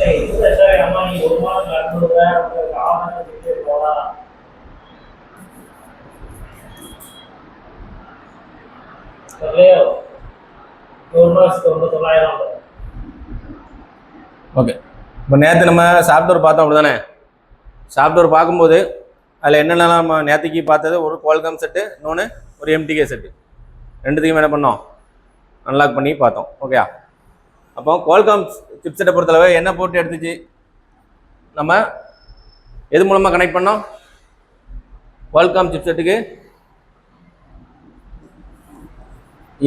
Okay, இப்போ நேற்று நம்ம சாஃப்ட்வேர் பார்த்தோம் அப்படிதானே? சாஃப்ட்வேர் பார்க்கும்போது அதில் என்னென்னலாம் நம்ம நேற்றுக்கு பார்த்தது, ஒரு குவால்காம் செட்டு, இன்னொன்று ஒரு எம்டிகே செட்டு, ரெண்டுத்தையும் என்ன பண்ணோம், அன்லாக் பண்ணி பார்த்தோம். ஓகே, அப்போ குவால்காம் சிப் செட்டை பொறுத்தளவு என்ன போட்டு எடுத்துச்சு, நம்ம எது மூலமாக கனெக்ட் பண்ணோம்? குவால்காம் சிப் செட்டுக்கு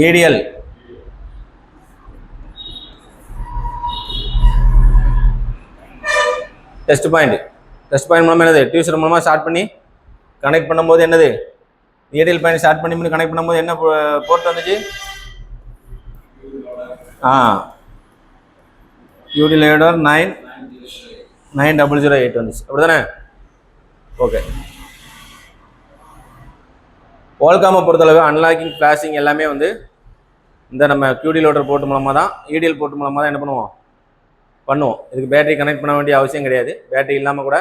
ஏடிஎல் டெஸ்ட் பாயிண்ட் மூலமாக என்னது, டியூசர் மூலமாக ஸ்டார்ட் பண்ணி கனெக்ட் பண்ணும்போது என்னது, ஏடிஎல் பாயிண்ட் ஸ்டார்ட் பண்ணி கனெக்ட் பண்ணும்போது என்ன போர்ட் வந்துச்சு? யூடி லேடர் 9008 வந்துச்சு, அப்படிதானே? ஓகே, குவால்காமை பொறுத்தளவு அன்லாக்கிங், ஃபிளாஷிங் எல்லாமே வந்து இந்த நம்ம QD லோடர் போர்ட் மூலமாக தான், EDL போர்ட் மூலமாக தான் என்ன பண்ணுவோம், இதுக்கு பேட்டரி கனெக்ட் பண்ண வேண்டிய அவசியம் கிடையாது. பேட்டரி இல்லாமல் கூட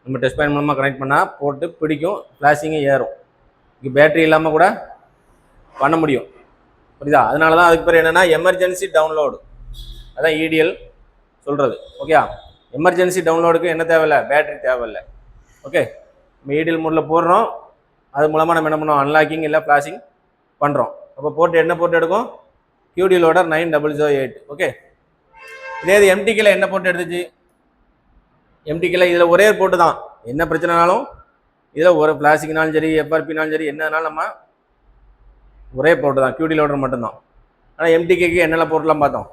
நம்ம டெஸ்ட் பாயிண்ட் மூலமாக கனெக்ட் பண்ணால் போட்டு பிடிக்கும், ஃப்ளாஷிங்கும் ஏறும். இதுக்கு பேட்டரி இல்லாமல் கூட பண்ண முடியும், புரியுதா? அதனால தான் அதுக்கு பேர் என்னென்னா எமர்ஜென்சி டவுன்லோடு, அதான் EDL சொல்கிறது. ஓகே, எமர்ஜென்சி டவுன்லோடுக்கு என்ன தேவையில்லை, பேட்டரி தேவையில்லை. ஓகே, நம்ம EDL மோடில் போடுறோம், அது மூலமாக நம்ம என்ன பண்ணுவோம், அன்லாக்கிங் இல்லை ஃப்ளாஷிங் பண்ணுறோம். அப்போ போட்டு என்ன போட்டு எடுக்கும், QD லோடர் 9008. ஓகே, இதே இது எம்டிக்கில் என்ன போட்டு எடுத்துச்சு, எம்டிக்கில் இதில் ஒரே போட்டு தான், என்ன பிரச்சனைனாலும் இதில் ஒரு ஃப்ளாஷிங்னாலும் சரி, FRPனாலும் சரி, என்னன்னாலும் நம்ம ஒரே போட்டு தான், QD லோடர் மட்டும்தான். ஆனால் எம்டிக்கு என்னெல்லாம் போட்டுலாம் பார்த்தோம்,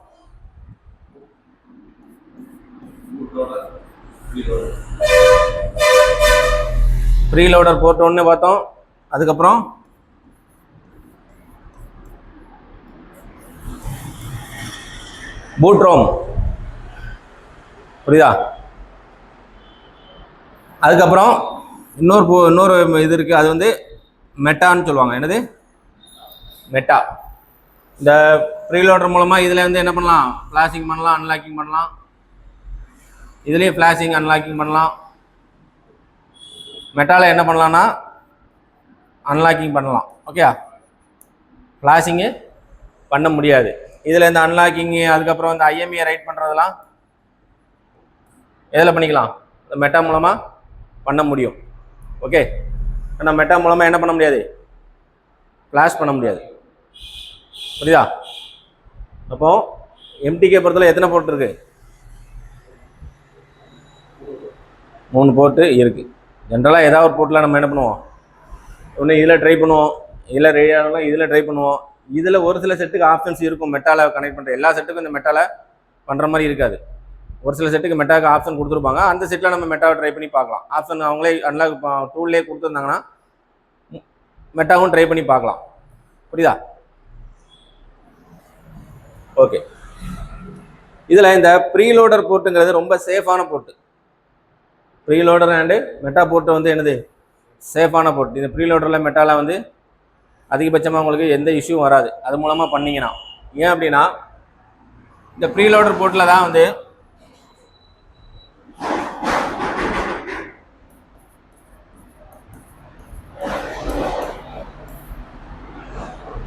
ப்ரீ லோடர் போர்ட் ஒன்று பார்த்தோம், அதுக்கப்புறம் பூட் ரோம், புரியுதா? அதுக்கப்புறம் இன்னொரு இது இருக்குது, அது வந்து மெட்டான்னு சொல்லுவாங்க. என்னது மெட்டா? இந்த ப்ரீலோடர் மூலமாக இதில் வந்து என்ன பண்ணலாம், ஃப்ளாஷிங் பண்ணலாம், அன்லாக்கிங் பண்ணலாம். இதுலேயே ஃப்ளாஷிங் அன்லாக்கிங் பண்ணலாம். மெட்டாவில் என்ன பண்ணலான்னா அன்லாக்கிங் பண்ணலாம். ஓகே, ஃப்ளாஷிங்கு பண்ண முடியாது. இதில் இந்த அன்லாக்கிங்கு, அதுக்கப்புறம் இந்த IMEI ரைட் பண்ணுறதெல்லாம் எதில் பண்ணிக்கலாம், இந்த மெட்டா மூலமாக பண்ண முடியும். ஓகே, ஆனால் மெட்டா மூலமாக என்ன பண்ண முடியாது, ஃப்ளாஷ் பண்ண முடியாது, புரியுதா? அப்போது எம்டிகே பொறுத்தவரை எத்தனை போர்ட் இருக்குது, 3 போர்ட்டு இருக்குது. ஜென்ரலாக ஏதாவது ஒரு போர்ட்டில் நம்ம என்ன பண்ணுவோம், ஒன்று இதில் ட்ரை பண்ணுவோம், இதில் ரெடியாகலாம் இதில் ட்ரை பண்ணுவோம். இதில் ஒரு சில செட்டுக்கு ஆப்ஷன்ஸ் இருக்கும், மெட்டாவில் கனெக்ட் பண்ணுற எல்லா செட்டுக்கும் இந்த மெட்டாவில் பண்ணுற மாதிரி இருக்காது. ஒரு சில செட்டுக்கு மெட்டாவுக்கு ஆப்ஷன் கொடுத்துருப்பாங்க, அந்த செட்டில் நம்ம மெட்டாவை ட்ரை பண்ணி பார்க்கலாம். ஆப்ஷன் அவங்களே அன்லாக் டூல்லே கொடுத்துருந்தாங்கன்னா மெட்டாவும் ட்ரை பண்ணி பார்க்கலாம், புரியுதா? ஓகே, இதில் இந்த ப்ரீலோடர் போர்ட்டுங்கிறது ரொம்ப சேஃபான port. Preloader and meta port வந்து என்னது, சேஃபான போர்ட். இந்த ப்ரீலோடரில் மெட்டாவில் வந்து அதிகபட்சமாக உங்களுக்கு எந்த இஷ்யூவும் வராது, அது மூலமாக பண்ணிங்கன்னா. ஏன் அப்படின்னா இந்த ப்ரீலோடர் போர்ட்டில் தான் வந்து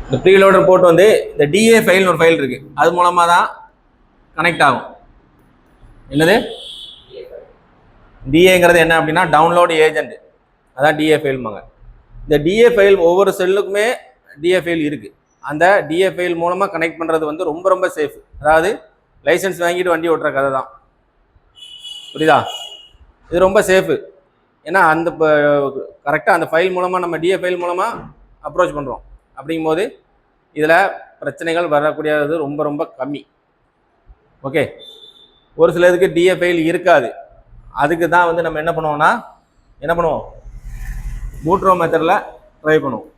இந்த ப்ரீலோடர் போர்ட் வந்து இந்த DA ஃபைல்னு ஒரு ஃபைல் இருக்குது, அது மூலமாக தான் கனெக்ட் ஆகும். என்னது DAங்கிறது என்ன அப்படின்னா டவுன்லோட் ஏஜென்ட், அதான் DA ஃபைல்மாங்க. இந்த DA ஃபைல் ஒவ்வொரு செல்லுக்குமே DA ஃபைல் இருக்குது. அந்த DA ஃபைல் மூலமாக கனெக்ட் பண்ணுறது வந்து ரொம்ப ரொம்ப சேஃப். அதாவது லைசன்ஸ் வாங்கிட்டு வண்டி ஓட்டுற கதை தான், புரியுதா? இது ரொம்ப சேஃபு. ஏன்னா அந்த கரெக்டாக அந்த ஃபைல் மூலமாக நம்ம DA ஃபைல் மூலமாக அப்ரோச் பண்ணுறோம். அப்படிங்கும்போது இதில் பிரச்சனைகள் வரக்கூடியது ரொம்ப ரொம்ப கம்மி. ஓகே, ஒரு சிலதுக்கு DA ஃபைல் இருக்காது, அதுக்கு தான் வந்து நம்ம என்ன பண்ணுவோம், பூட் ரோம் மெத்தடில் ட்ரை பண்ணுவோம்.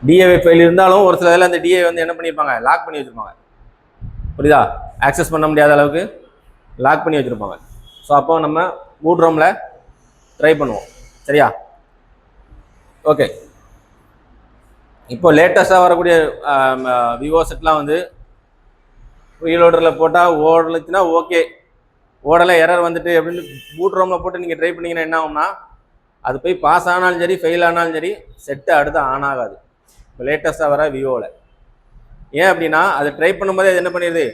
DA ஃபைல் இருந்தாலும் ஒரு சில இதில் அந்த DA வந்து என்ன பண்ணியிருப்பாங்க, லாக் பண்ணி வச்சுருப்பாங்க, புரியுதா? ஆக்சஸ் பண்ண முடியாத அளவுக்கு லாக் பண்ணி வச்சுருப்பாங்க. ஸோ அப்போ நம்ம பூட் ரோமில் ட்ரை பண்ணுவோம், சரியா? ஓகே, இப்போ லேட்டஸ்ட்டாக வரக்கூடிய விவோ செட்லாம் வந்து ப்ரீலோடரில் போட்டால் ஓடலைச்சுன்னா ஓகே, ஓடலை எரர் வந்துட்டு அப்படின்னு பூட் ரோமில் போட்டு நீங்கள் ட்ரை பண்ணிங்கன்னா என்ன ஆகும்னா, அது போய் பாஸ் ஆனாலும் சரி ஃபெயில் ஆனாலும் சரி செட்டு அடுத்து ஆன் ஆகாது. இப்போ லேட்டஸ்ட்டாக வர விவோவில் ஏன் அப்படின்னா, அது ட்ரை பண்ணும்போதே அது என்ன பண்ணிடுது,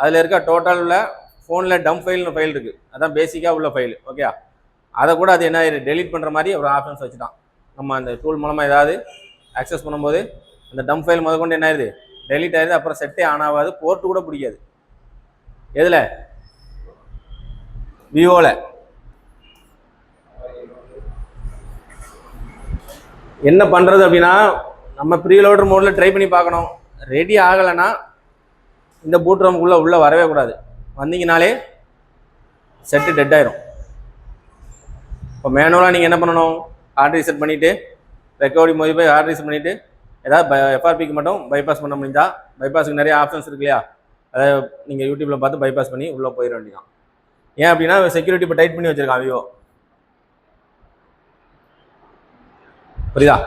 அதில் இருக்க டோட்டலில் ஃபோனில் டம் ஃபைல்னு ஃபைல் இருக்குது, அதான் பேசிக்காக உள்ள ஃபைல். ஓகே, அதை கூட அது என்ன ஆயிடுது, டெலிட் பண்ணுற மாதிரி ஒரு ஆப்ஷன்ஸ் வச்சுட்டான். நம்ம அந்த டூல் மூலமாக ஏதாவது ஆக்சஸ் பண்ணும்போது அந்த டம் ஃபைல் முதற்கொண்டு என்ன ஆயிடுது, டெலிட் ஆயிடுது. அப்புறம் செட்டே ஆன் ஆகாது, போர்ட்டு கூட பிடிக்காது. எதில், விவோவில். என்ன பண்ணுறது அப்படின்னா, நம்ம ப்ரீலோடர் மோடில் ட்ரை பண்ணி பார்க்கணும். ரெடி ஆகலைன்னா இந்த பூட் ரோமுக்குள்ளே உள்ளே வரவே கூடாது. வந்தீங்கனாலே செட்டு டெட் ஆயிரும். இப்போ மேனுவலாக நீங்கள் என்ன பண்ணணும், ஹார்ட் ரீசெட் பண்ணிவிட்டு ரெக்கவரி மோதி போய் ஹார்ட் ரீசெட் பண்ணிவிட்டு ஏதாவது எஃப்ஆர்பிக்கு மட்டும் பைபாஸ் பண்ண முடிஞ்சால், பைபாஸுக்கு நிறைய ஆப்ஷன்ஸ் இருக்கு இல்லையா, அதை நீங்கள் யூடியூப்பில் பார்த்து பைபாஸ் பண்ணி உள்ளே போயிட வேண்டியதான். ஏன் அப்படின்னா செக்யூரிட்டி இப்போ டைட் பண்ணி வச்சுருக்கான் விவோ, புரியுதா?